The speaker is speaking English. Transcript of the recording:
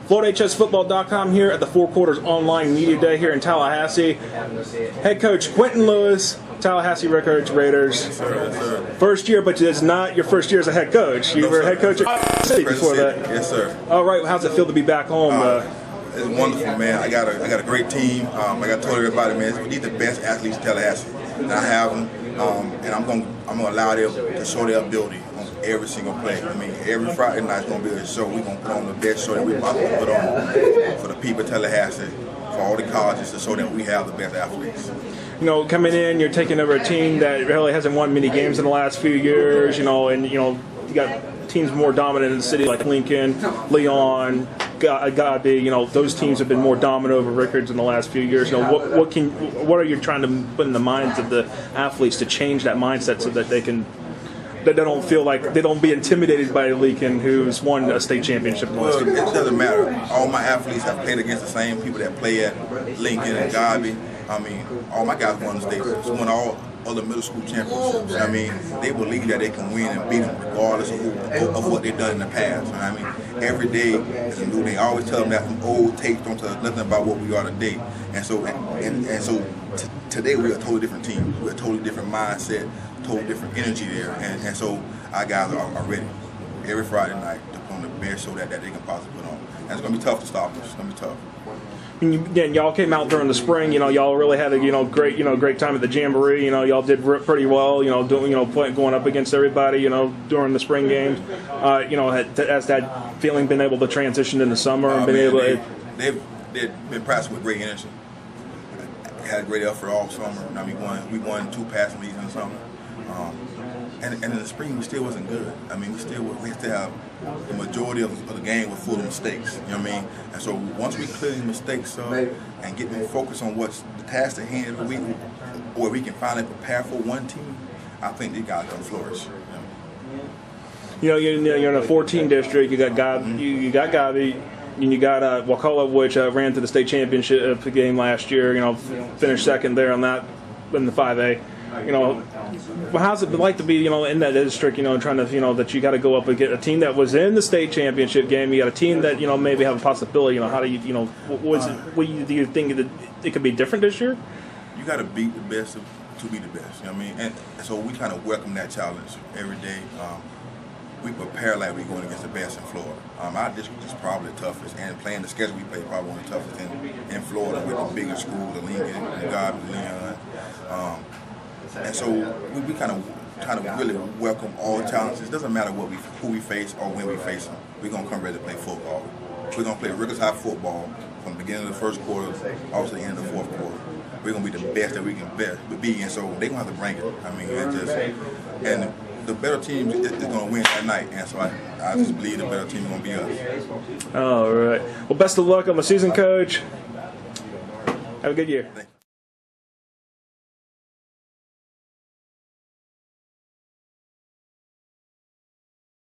FloorHSFootball.com here at the Four Quarters Online Media Day here in Tallahassee. Head coach Quinten Lewis, Tallahassee Rickards Raiders. Yes, sir. First year, but it's not your first year as a head coach. You were head coach at City before that. Yes, sir. All right, how's it feel to be back home? It's wonderful, man. I got a great team. Like I told everybody, man, these are the best athletes in Tallahassee, and I have them. And I'm gonna allow them to show their ability on every single play. I mean, every Friday night's gonna be a show. We're gonna put on the best show that we possibly put on for the people of Tallahassee, for all the colleges, to show them we have the best athletes. You know, coming in, you're taking over a team that really hasn't won many games in the last few years. You know, and you got teams more dominant in the city like Lincoln, Leon, Gabi. You know, those teams have been more dominant over Rickards in the last few years. You know, what are you trying to put in the minds of the athletes to change that mindset so that they don't feel like they don't be intimidated by Lincoln, who's won a state championship in the last 2 years? It doesn't matter. All my athletes have played against the same people that play at Lincoln and Gabi. I mean, all my guys won the state. Won all other middle school championships. I mean, they believe that they can win and beat them regardless of what they've done in the past. I mean, every day is a new day. I always tell them that from old tapes don't tell us nothing about what we are today. And so today we're a totally different team. We're a totally different mindset, totally different energy there. And so our guys are ready every Friday night to put on the best show that they can possibly put on. And it's going to be tough to stop us. It's going to be tough. Again, y'all came out during the spring. You know, y'all really had a great time at the Jamboree. You know, y'all did pretty well. You know, going up against everybody. You know, during the spring games. You know, has that feeling been able to transition in the summer and been able to? They've been practicing with great energy. Had a great effort all summer. I mean, we won 2 passing leagues in the summer. And in the spring, we still wasn't good. I mean, we still have the majority of the game was full of mistakes. You know what I mean? And so once we clear these mistakes up and get them focused on what's the task at hand, where we can finally prepare for one team, I think these guys can flourish. You know, you're in a 14 district. You got Gabi, you got Gabi, and you got Wakulla, which ran to the state championship game last year. You know, finished second there on that in the 5A. You know, how's it like to be, you know, in that district, you know, trying to, you know, that you got to go up and get a team that was in the state championship game. You got a team that, you know, maybe have a possibility. You know, how do you know, do you think that it could be different this year? You got to beat the best to be the best. You know what I mean? And so we kind of welcome that challenge every day. We prepare like we're going against the best in Florida. Our district is probably the toughest, and playing the schedule we play probably one of the toughest in Florida with the bigger schools, the Lincoln, the Gabi, Leon. And so we kind of really welcome all challenges. It doesn't matter who we face or when we face them. We're going to come ready to play football. We're going to play Rickards high football from the beginning of the first quarter all to the end of the fourth quarter. We're going to be the best that we can be, and so they're going to have to bring it. I mean, and the better team is going to win that night, and so I just believe the better team is going to be us. All right. Well, best of luck. I'm a seasoned coach. Have a good year. Thank you.